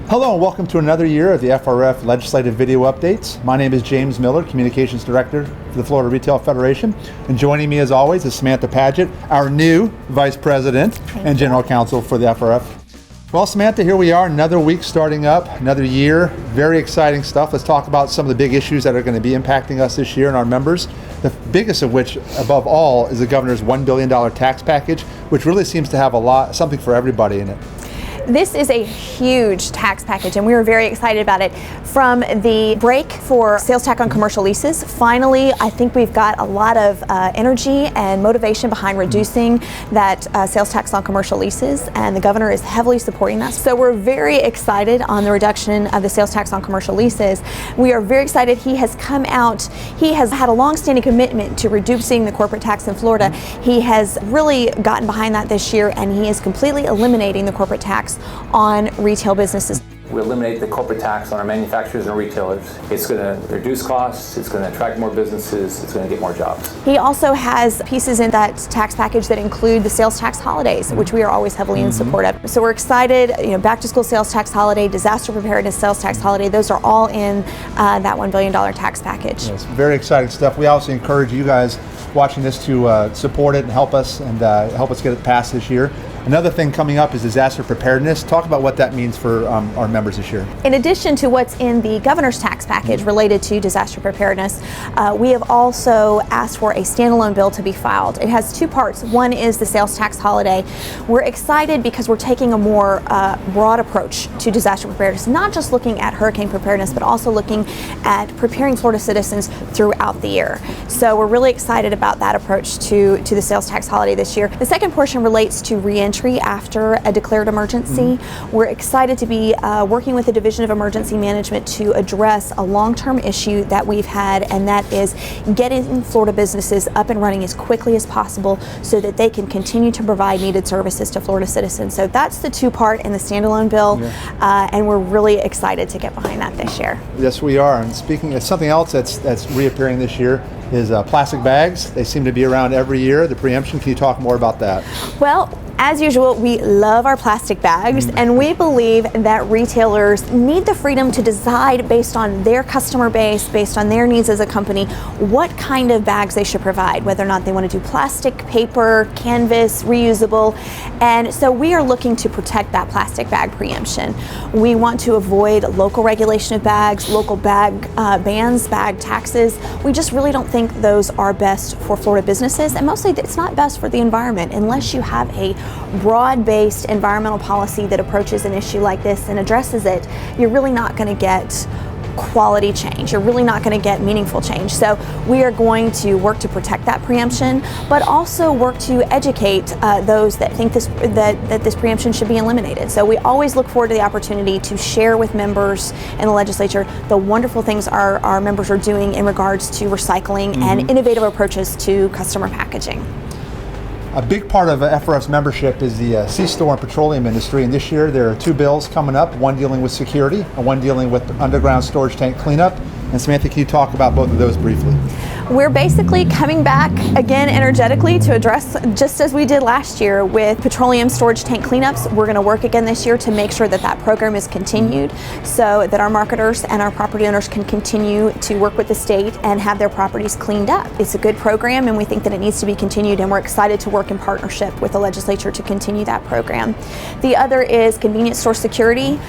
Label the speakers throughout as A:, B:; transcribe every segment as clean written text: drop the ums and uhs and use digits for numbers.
A: Hello and welcome to another year of the FRF Legislative Video Updates. My name is James Miller, Communications Director for the Florida Retail Federation. And joining me as always is Samantha Paget, our new Vice President and General Counsel for the FRF. Well, Samantha, here we are, another week starting up, another year. Very exciting stuff. Let's talk about some of the big issues that are going to be impacting us this year and our members. The biggest of which, above all, is the governor's $1 billion tax package, which really seems to have something for everybody in it.
B: This is a huge tax package, and we were very excited about it. From the break for sales tax on commercial leases, finally, I think we've got a lot of energy and motivation behind reducing that sales tax on commercial leases, and the governor is heavily supporting that. So we're very excited on the reduction of the sales tax on commercial leases. We are very excited. He has come out, he has had a long-standing commitment to reducing the corporate tax in Florida. He has really gotten behind that this year, and he is completely eliminating the corporate tax on retail businesses.
C: We eliminate the corporate tax on our manufacturers and retailers. It's going to reduce costs, it's going to attract more businesses, it's going to get more jobs.
B: He also has pieces in that tax package that include the sales tax holidays, which we are always heavily in support of. So we're excited, back to school sales tax holiday, disaster preparedness sales tax holiday, those are all in that $1 billion tax package.
A: Yes, very exciting stuff. We also encourage you guys watching this to support it and help us get it passed this year. Another thing coming up is disaster preparedness. Talk about what that means for our members this year.
B: In addition to what's in the governor's tax package related to disaster preparedness, we have also asked for a standalone bill to be filed. It has two parts. One is the sales tax holiday. We're excited because we're taking a more broad approach to disaster preparedness, not just looking at hurricane preparedness, but also looking at preparing Florida citizens throughout the year. So we're really excited about that approach to the sales tax holiday this year. The second portion relates to reentry after a declared emergency. We're excited to be working with the Division of Emergency Management to address a long-term issue that we've had, and that is getting Florida businesses up and running as quickly as possible so that they can continue to provide needed services to Florida citizens. So that's the two-part in the standalone bill, and we're really excited to get behind that this year.
A: Yes, we are. And speaking of something else that's reappearing this year is plastic bags. They seem to be around every year, the preemption. Can you talk more about that?
B: Well, as usual, we love our plastic bags, and we believe that retailers need the freedom to decide based on their customer base, based on their needs as a company, what kind of bags they should provide, whether or not they want to do plastic, paper, canvas, reusable. And so we are looking to protect that plastic bag preemption. We want to avoid local regulation of bags, local bag bans, bag taxes. We just really don't think those are best for Florida businesses, and mostly it's not best for the environment unless you have a broad-based environmental policy that approaches an issue like this and addresses it. You're really not going to get quality change. You're really not going to get meaningful change. So we are going to work to protect that preemption, but also work to educate those that think that this preemption should be eliminated. So we always look forward to the opportunity to share with members in the legislature the wonderful things our members are doing in regards to recycling and innovative approaches to customer packaging.
A: A big part of FRF's membership is the C-store and petroleum industry, and this year there are two bills coming up, one dealing with security and one dealing with underground storage tank cleanup. And Samantha, can you talk about both of those briefly?
B: We're basically coming back again energetically to address, just as we did last year with petroleum storage tank cleanups. We're going to work again this year to make sure that that program is continued so that our marketers and our property owners can continue to work with the state and have their properties cleaned up. It's a good program, and we think that it needs to be continued, and we're excited to work in partnership with the legislature to continue that program. The other is convenience store security.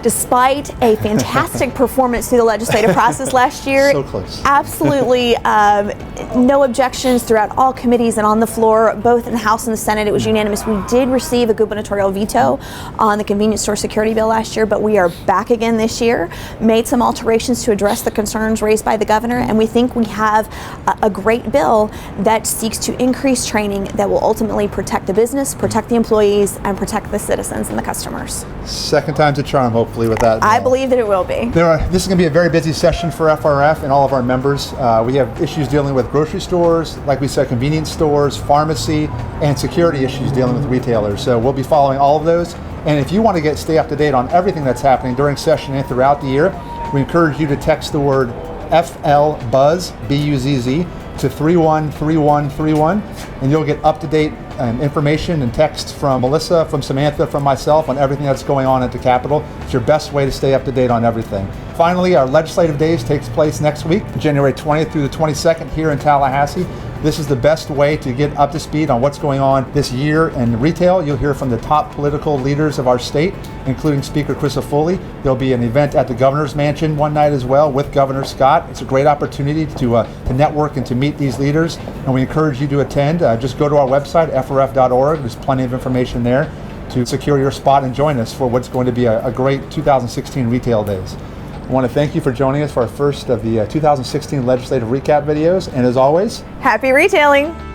B: Despite a fantastic performance through the legislative process last year,
A: so close.
B: Absolutely no objections throughout all committees and on the floor, both in the House and the Senate. It was unanimous. We did receive a gubernatorial veto on the convenience store security bill last year, but we are back again this year, made some alterations to address the concerns raised by the governor, and we think we have a great bill that seeks to increase training that will ultimately protect the business, protect the employees, and protect the citizens and the customers.
A: Second time's a charm, hopefully. With that,
B: I believe that it will be.
A: This is going to be a very busy session for FRF and all of our members. We have issues dealing with grocery stores, like we said, convenience stores, pharmacy, and security issues dealing with retailers. So we'll be following all of those. And if you want to stay up to date on everything that's happening during session and throughout the year, we encourage you to text the word FLBUZZ, B-U-Z-Z, to 313131, and you'll get up-to-date information and text from Melissa, from Samantha, from myself on everything that's going on at the Capitol. It's your best way to stay up to date on everything. Finally, our legislative days takes place next week, January 20th through the 22nd here in Tallahassee. This is the best way to get up to speed on what's going on this year in retail. You'll hear from the top political leaders of our state, including Speaker Chris Foley. There'll be an event at the Governor's Mansion one night as well with Governor Scott. It's a great opportunity to network and to meet these leaders, and we encourage you to attend. Just go to our website, frf.org. There's plenty of information there to secure your spot and join us for what's going to be a great 2016 retail days. I want to thank you for joining us for our first of the 2016 legislative recap videos, and as always,
B: Happy retailing!